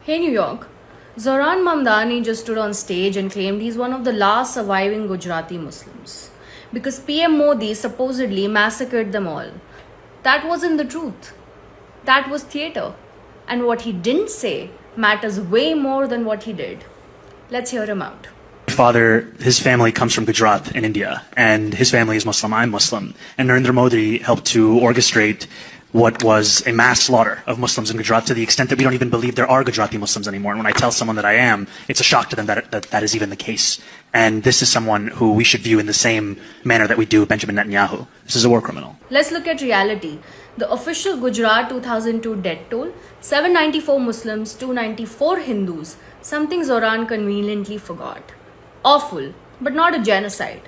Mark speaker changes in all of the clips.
Speaker 1: Hey New York, Zoran Mamdani just stood on stage and claimed he's one of the last surviving Gujarati Muslims because PM Modi supposedly massacred them all. That wasn't the truth. That was theatre. And what he didn't say matters way more than what he did. Let's hear him out.
Speaker 2: His family comes from Gujarat in India, and his family is Muslim, I'm Muslim. And Narendra Modi helped to orchestrate what was a mass slaughter of Muslims in Gujarat to the extent that we don't even believe there are Gujarati Muslims anymore. And when I tell someone that I am, it's a shock to them that is even the case. And this is someone who we should view in the same manner that we do Benjamin Netanyahu. This is a war criminal.
Speaker 1: Let's look at reality. The official Gujarat 2002 death toll, 794 Muslims, 294 Hindus, something Zoran conveniently forgot. Awful, but not a genocide.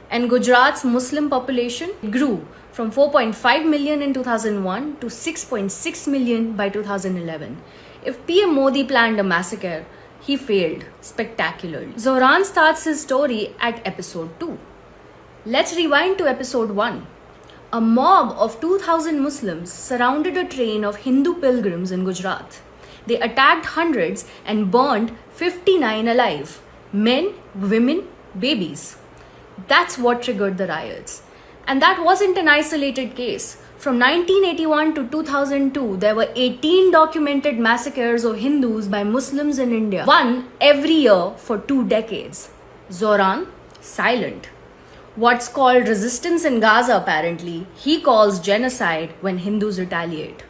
Speaker 1: And Gujarat's Muslim population grew from 4.5 million in 2001 to 6.6 million by 2011. If PM Modi planned a massacre, he failed spectacularly. Zoran starts his story at episode 2. Let's rewind to episode 1. A mob of 2,000 Muslims surrounded a train of Hindu pilgrims in Gujarat. They attacked hundreds and burned 59 alive. Men, women, babies. That's what triggered the riots. And that wasn't an isolated case. From 1981 to 2002, there were 18 documented massacres of Hindus by Muslims in India, one every year for 2 decades. Zoran, silent. What's called resistance in Gaza, apparently, he calls genocide when Hindus retaliate.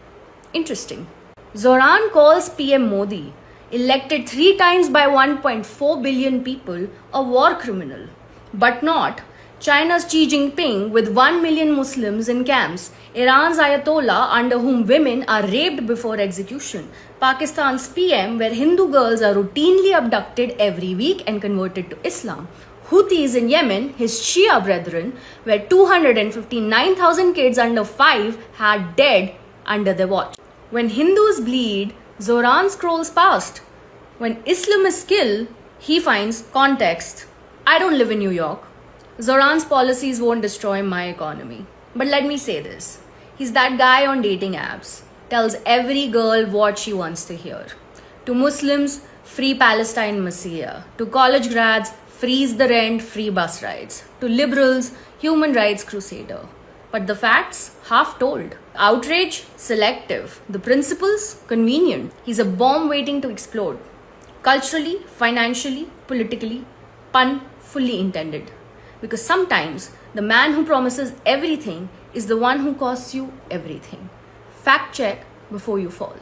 Speaker 1: Interesting. Zoran calls PM Modi, elected 3 times by 1.4 billion people, a war criminal. But not China's Xi Jinping with 1 million Muslims in camps, Iran's Ayatollah under whom women are raped before execution, Pakistan's PM where Hindu girls are routinely abducted every week and converted to Islam, Houthis in Yemen, his Shia brethren, where 259,000 kids under 5 had dead under their watch. When Hindus bleed, Zoran scrolls past. When Islamists kill, he finds context. I don't live in New York. Zoran's policies won't destroy my economy. But let me say this. He's that guy on dating apps. Tells every girl what she wants to hear. To Muslims, free Palestine Messiah. To college grads, freeze the rent, free bus rides. To liberals, human rights crusader. But the facts, half told. Outrage, selective. The principles, convenient. He's a bomb waiting to explode. Culturally, financially, politically, pun fully intended. Because sometimes the man who promises everything is the one who costs you everything. Fact check before you fall.